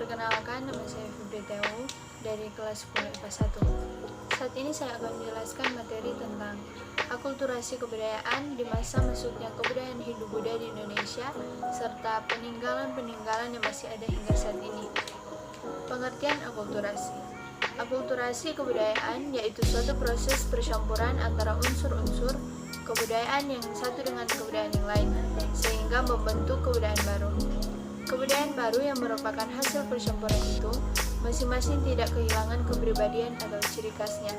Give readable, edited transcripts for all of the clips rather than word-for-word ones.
Perkenalkan, nama saya Febri Teo dari kelas 10 IPA 1. Saat ini saya akan menjelaskan materi tentang akulturasi kebudayaan di masa masuknya kebudayaan Hindu-Buddha di Indonesia, serta peninggalan-peninggalan yang masih ada hingga saat ini. Pengertian akulturasi. Akulturasi kebudayaan yaitu suatu proses percampuran antara unsur-unsur kebudayaan yang satu dengan kebudayaan yang lain, sehingga membentuk kebudayaan baru. Kebudayaan baru yang merupakan hasil percampuran itu masing-masing tidak kehilangan kepribadian atau ciri khasnya.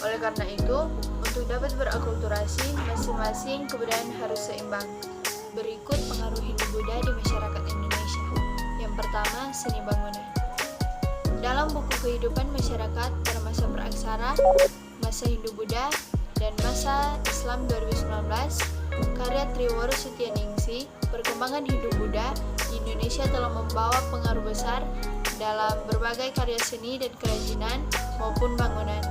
Oleh karena itu, untuk dapat berakulturasi, masing-masing kebudayaan harus seimbang. Berikut pengaruh Hindu-Buddha di masyarakat Indonesia. Yang pertama, seni bangunan. Dalam buku kehidupan masyarakat pada masa praaksara, masa Hindu-Buddha, dan masa Islam 2019, karya Triworo Setyaningsih, Perkembangan Hindu-Buddha di Indonesia telah membawa pengaruh besar dalam berbagai karya seni dan kerajinan maupun bangunan.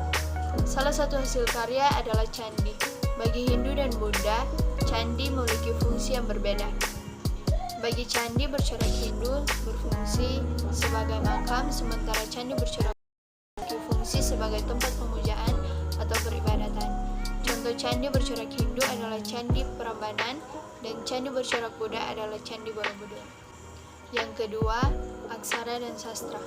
Salah satu hasil karya adalah candi. Bagi Hindu dan Buddha, candi memiliki fungsi yang berbeda. Bagi candi bercorak Hindu berfungsi sebagai makam, sementara candi bercorak berfungsi sebagai tempat pemujaan atau peribadatan. Contoh candi bercorak Hindu adalah Candi Prambanan dan candi bercorak Buddha adalah Candi Borobudur. Yang kedua, aksara dan sastra.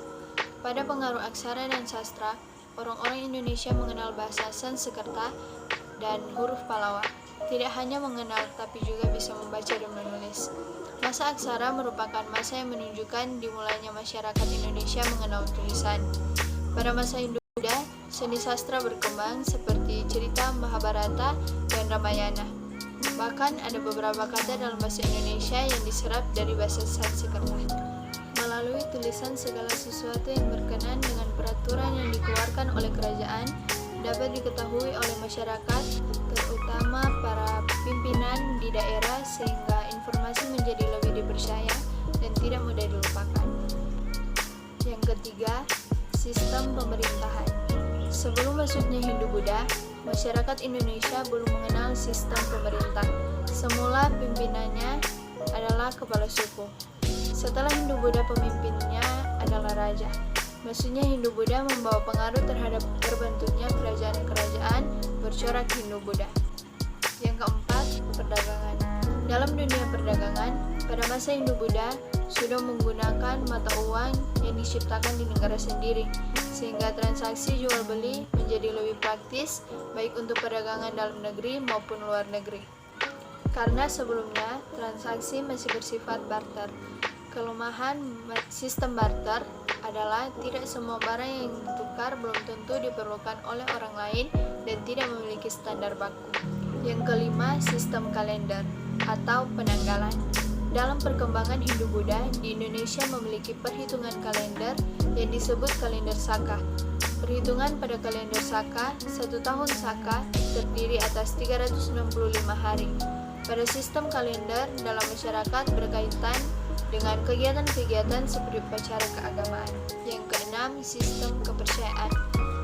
Pada pengaruh aksara dan sastra, orang-orang Indonesia mengenal bahasa Sanskerta dan huruf Pallawa. Tidak hanya mengenal, tapi juga bisa membaca dan menulis. Masa aksara merupakan masa yang menunjukkan dimulainya masyarakat Indonesia mengenal tulisan. Pada masa Hindu-Buddha, seni sastra berkembang seperti cerita Mahabharata dan Ramayana. Bahkan ada beberapa kata dalam bahasa Indonesia yang diserap dari bahasa Sanskerta. Melalui tulisan, segala sesuatu yang berkenan dengan peraturan yang dikeluarkan oleh kerajaan dapat diketahui oleh masyarakat, terutama para pimpinan di daerah, sehingga informasi menjadi lebih dipercaya dan tidak mudah dilupakan. Yang ketiga, sistem pemerintahan. Sebelum masuknya Hindu-Buddha, masyarakat Indonesia belum mengenal sistem pemerintah. Semula pimpinannya adalah kepala suku. Setelah Hindu-Buddha, pemimpinnya adalah raja. Maksudnya Hindu-Buddha membawa pengaruh terhadap terbentuknya kerajaan-kerajaan bercorak Hindu-Buddha. Yang keempat, perdagangan. Dalam dunia perdagangan, pada masa Hindu-Buddha sudah menggunakan mata uang yang diciptakan di negara sendiri, sehingga transaksi jual beli menjadi lebih praktis baik untuk perdagangan dalam negeri maupun luar negeri. Karena sebelumnya transaksi masih bersifat barter. Kelemahan sistem barter adalah tidak semua barang yang ditukar belum tentu diperlukan oleh orang lain dan tidak memiliki standar baku. Yang kelima, sistem kalender atau penanggalan. Dalam perkembangan Hindu-Buddha, di Indonesia memiliki perhitungan kalender yang disebut kalender Saka. Perhitungan pada kalender Saka, 1 tahun Saka terdiri atas 365 hari. Pada sistem kalender dalam masyarakat berkaitan dengan kegiatan-kegiatan seperti upacara keagamaan. Yang keenam, sistem kepercayaan.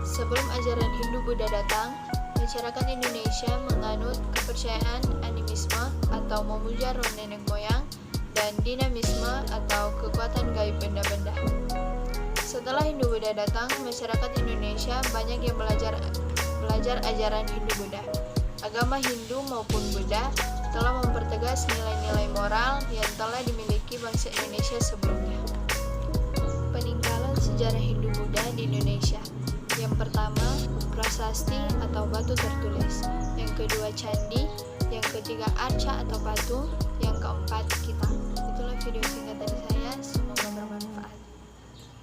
Sebelum ajaran Hindu-Buddha datang, masyarakat Indonesia menganut kepercayaan animisme atau memuja roh nenek moyang dan dinamisme atau kekuatan gaib benda-benda. Setelah Hindu-Buddha datang, masyarakat Indonesia banyak yang belajar ajaran Hindu-Buddha. Agama Hindu maupun Buddha telah mempertegas nilai-nilai moral yang telah dimiliki bangsa Indonesia sebelumnya. Peninggalan sejarah Hindu-Buddha di Indonesia. Yang pertama, prasasti atau batu tertulis. Yang kedua, candi. Yang ketiga, arca atau patung. Yang keempat,